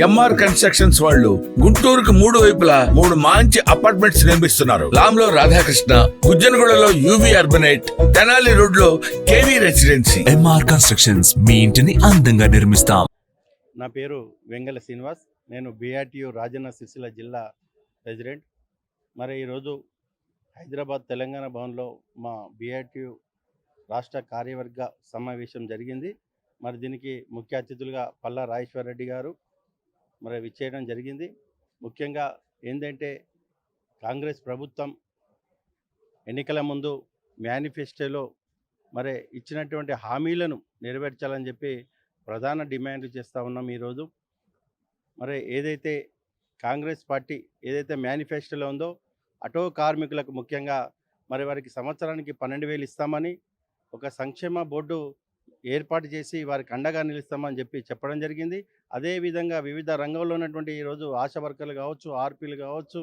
MR constructions వాళ్ళు గుంటూరుకు 3 వైపులా 3 మంచి అపార్ట్మెంట్స్ నిర్మిస్తున్నారు. లాంలో రాధాకృష్ణ, గుజ్జనగూడలో యువి అర్బనైట్, తెనాలి రోడ్ లో కేవీ రెసిడెన్సీ. ఎంఆర్ కన్స్ట్రక్షన్స్, మీ ఇంటిని అందంగా నిర్మిస్తాం. నా పేరు వెంగళ శ్రీనివాస్. నేను బిఆర్టీయు రాజన్న సిరిసిల్ల జిల్లా ప్రెసిడెంట్. మరి ఈరోజు హైదరాబాద్ తెలంగాణ భవన్లో మా బిఆర్టీయు రాష్ట్ర కార్యవర్గ సమావేశం జరిగింది. మరి దీనికి ముఖ్య అతిథులుగా పల్లా రాజేశ్వర్ రెడ్డి గారు మరి విచ్చేయడం జరిగింది. ముఖ్యంగా ఏంటంటే కాంగ్రెస్ ప్రభుత్వం ఎన్నికల ముందు మేనిఫెస్టోలో మరి ఇచ్చినటువంటి హామీలను నెరవేర్చాలని చెప్పి ప్రధాన డిమాండ్ చేస్తూ ఉన్నాం. ఈరోజు మరి ఏదైతే కాంగ్రెస్ పార్టీ ఏదైతే మేనిఫెస్టోలో ఉందో ఆటో కార్మికులకు ముఖ్యంగా మరి వారికి సంవత్సరానికి 12,000 ఇస్తామని, ఒక సంక్షేమ బోర్డు ఏర్పాటు చేసి వారికి అండగా నిలుస్తామని చెప్పడం జరిగింది. అదేవిధంగా వివిధ రంగంలో ఉన్నటువంటి ఈరోజు ఆశా వర్కర్లు కావచ్చు, ఆర్పీలు కావచ్చు,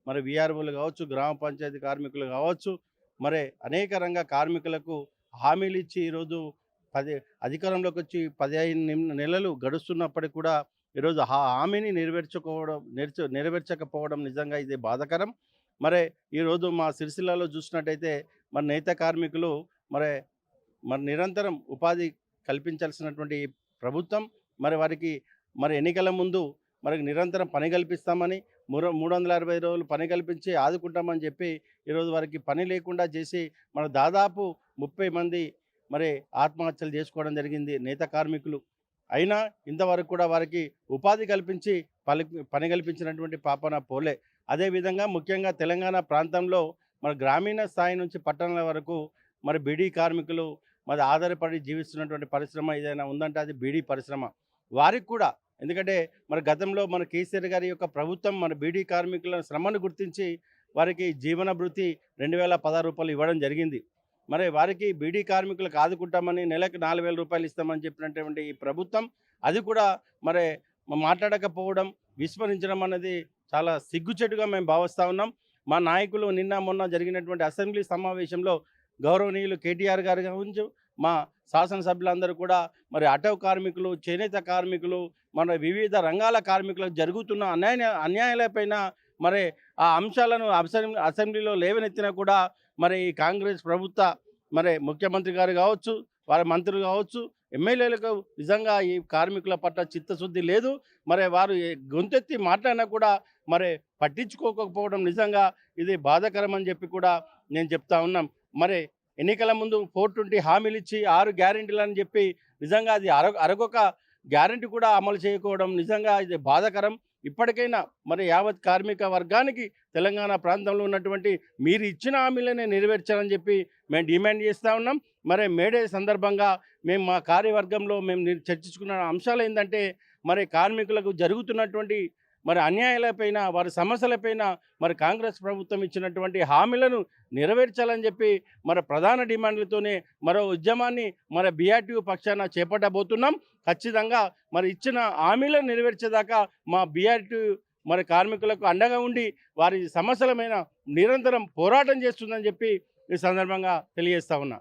మరి విఆర్ఓలు కావచ్చు, గ్రామ పంచాయతీ కార్మికులు కావచ్చు, మరి అనేక రంగ కార్మికులకు హామీలు ఇచ్చి ఈరోజు అధికారంలోకి వచ్చి 15 నెలలు గడుస్తున్నప్పటికీ కూడా ఈరోజు ఆ హామీని నెరవేర్చకపోవడం నిజంగా ఇది బాధాకరం. మరి ఈరోజు మా సిరిసిల్లలో చూసినట్టయితే మరి నేత కార్మికులు మరి నిరంతరం ఉపాధి కల్పించాల్సినటువంటి ప్రభుత్వం మరి వారికి మరి ఎన్నికల ముందు మరి నిరంతరం పని కల్పిస్తామని, 365 రోజులు పని కల్పించి ఆదుకుంటామని చెప్పి ఈరోజు వారికి పని లేకుండా చేసి మన దాదాపు 30 మంది మరి ఆత్మహత్యలు చేసుకోవడం జరిగింది నేత కార్మికులు. అయినా ఇంతవరకు కూడా వారికి ఉపాధి కల్పించి పని కల్పించినటువంటి పాపన పోలే. అదేవిధంగా ముఖ్యంగా తెలంగాణ ప్రాంతంలో మన గ్రామీణ స్థాయి నుంచి పట్టణాల వరకు మరి బీడీ కార్మికులు మరి ఆధారపడి జీవిస్తున్నటువంటి పరిశ్రమ ఏదైనా ఉందంటే అది బీడీ పరిశ్రమ. వారికి కూడా ఎందుకంటే మరి గతంలో మన కేసీఆర్ గారి యొక్క ప్రభుత్వం మన బీడీ కార్మికుల శ్రమను గుర్తించి వారికి జీవన భృతి 2,016 రూపాయలు ఇవ్వడం జరిగింది. మరి వారికి బీడీ కార్మికులకు ఆదుకుంటామని నెలకు 4,000 రూపాయలు ఇస్తామని చెప్పినటువంటి ఈ ప్రభుత్వం అది కూడా మరి మాట్లాడకపోవడం, విస్మరించడం అనేది చాలా సిగ్గుచేటుగా మేము భావిస్తూ ఉన్నాం. మా నాయకులు నిన్న మొన్న జరిగినటువంటి అసెంబ్లీ సమావేశంలో గౌరవనీయులు కేటీఆర్ గారు కావచ్చు, మా శాసనసభ్యులందరూ కూడా మరి ఆటో కార్మికులు, చేనేత కార్మికులు, మన వివిధ రంగాల కార్మికులకు జరుగుతున్న అన్యాయాలపైన మరి ఆ అంశాలను అసెంబ్లీలో లేవనెత్తినా కూడా మరి ఈ కాంగ్రెస్ ప్రభుత్వ మరి ముఖ్యమంత్రి గారు కావచ్చు, వారి మంత్రులు కావచ్చు, ఎమ్మెల్యేలకు నిజంగా ఈ కార్మికుల పట్ల చిత్తశుద్ధి లేదు. మరి వారు గొంతెత్తి మాట్లాడినా కూడా మరి పట్టించుకోకపోవడం నిజంగా ఇది బాధాకరం అని చెప్పి కూడా నేను చెప్తా ఉన్నాం. మరి ఎన్నికల ముందు 420 హామీలు ఇచ్చి 6 గ్యారెంటీలు అని చెప్పి నిజంగా అది అరగొక గ్యారెంటీ కూడా అమలు చేయకపోవడం నిజంగా ఇది బాధాకరం. ఇప్పటికైనా మరి యావత్ కార్మిక వర్గానికి తెలంగాణ ప్రాంతంలో ఉన్నటువంటి మీరు ఇచ్చిన హామీలనే నెరవేర్చాలని చెప్పి మేము డిమాండ్ చేస్తూ ఉన్నాం. మరి మేడే సందర్భంగా మేము మా కార్యవర్గంలో మేము చర్చించుకున్న అంశాలు ఏంటంటే మరి కార్మికులకు జరుగుతున్నటువంటి మరి అన్యాయాలపైన, వారి సమస్యలపైన మరి కాంగ్రెస్ ప్రభుత్వం ఇచ్చినటువంటి హామీలను నెరవేర్చాలని చెప్పి మరి ప్రధాన డిమాండ్లతోనే మరో ఉద్యమాన్ని మరి బిఆర్టీయు పక్షాన చేపట్టబోతున్నాం. ఖచ్చితంగా మరి ఇచ్చిన హామీలను నెరవేర్చేదాకా మా బిఆర్టీయు మరి కార్మికులకు అండగా ఉండి వారి సమస్యలమైన నిరంతరం పోరాటం చేస్తుందని చెప్పి ఈ సందర్భంగా తెలియజేస్తా ఉన్నా.